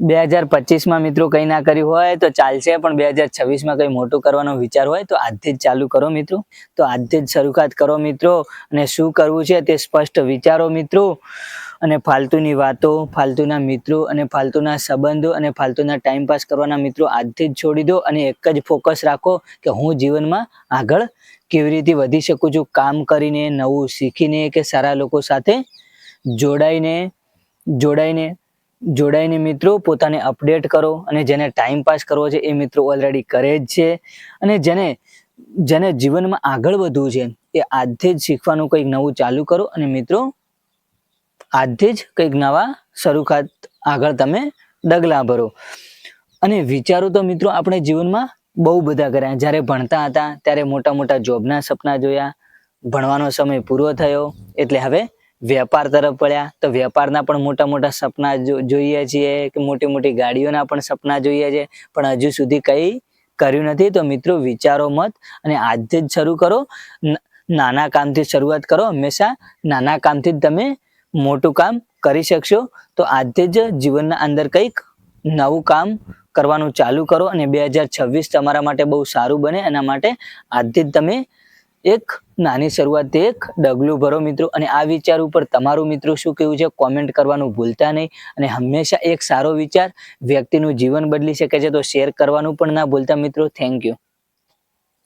2025 મિત્રો કંઈ ના કર્યું હોય તો ચાલશે, પણ 2026 કંઈ મોટું કરવાનો વિચાર હોય તો આજથી જ ચાલુ કરો મિત્રો. તો આજથી જ શરૂઆત કરો મિત્રો, અને શું કરવું છે તે સ્પષ્ટ વિચારો મિત્રો. અને ફાલતુની વાતો, ફાલતુના મિત્રો અને ફાલતુના સંબંધો અને ફાલતુના ટાઈમપાસ કરવાના મિત્રો આજથી જ છોડી દો, અને એક જ ફોકસ રાખો કે હું જીવનમાં આગળ કેવી રીતે વધી શકું છું, કામ કરીને, નવું શીખીને, કે સારા લોકો સાથે જોડાઈને મિત્રો પોતાને અપડેટ કરો. અને જેને ટાઈમ પાસ કરવો છે એ મિત્રો ઓલરેડી કરે જ છે, અને જેને જીવનમાં આગળ વધવું છે એ આજથી જ શીખવાનું કંઈક નવું ચાલુ કરો. અને મિત્રો આજથી જ કંઈક નવા શરૂઆત આગળ તમે ડગલા ભરો. અને વિચારો તો મિત્રો આપણે જીવનમાં બહુ બધા કર્યા. જ્યારે ભણતા હતા ત્યારે મોટા મોટા જોબના સપના જોયા, ભણવાનો સમય પૂરો થયો એટલે હવે વેપાર તરફ પડ્યા, તો વેપારના પણ મોટા મોટા સપના જોઈએ છીએ, કે મોટી મોટી ગાડીઓના પણ સપના જોઈએ છે, પણ હજુ સુધી કંઈ કર્યું નથી. તો મિત્રો વિચારો મત, અને આજથી જ શરૂ કરો. નાના કામથી શરૂઆત કરો. હંમેશા નાના કામથી જ તમે મોટું કામ કરી શકશો. તો આજથી જ જીવનના અંદર કંઈક નવું કામ કરવાનું ચાલુ કરો, અને 2026 તમારા માટે બહુ સારું બને એના માટે આજથી જ તમે એક નાની શરૂઆતથી એક ડગલું ભરો મિત્રો. અને આ વિચાર ઉપર તમારું મિત્રો શું કહેવું છે કોમેન્ટ કરવાનું ભૂલતા નહીં. અને હંમેશા એક સારો વિચાર વ્યક્તિનું જીવન બદલી શકે છે, તો શેર કરવાનું પણ ના ભૂલતા મિત્રો. Thank you.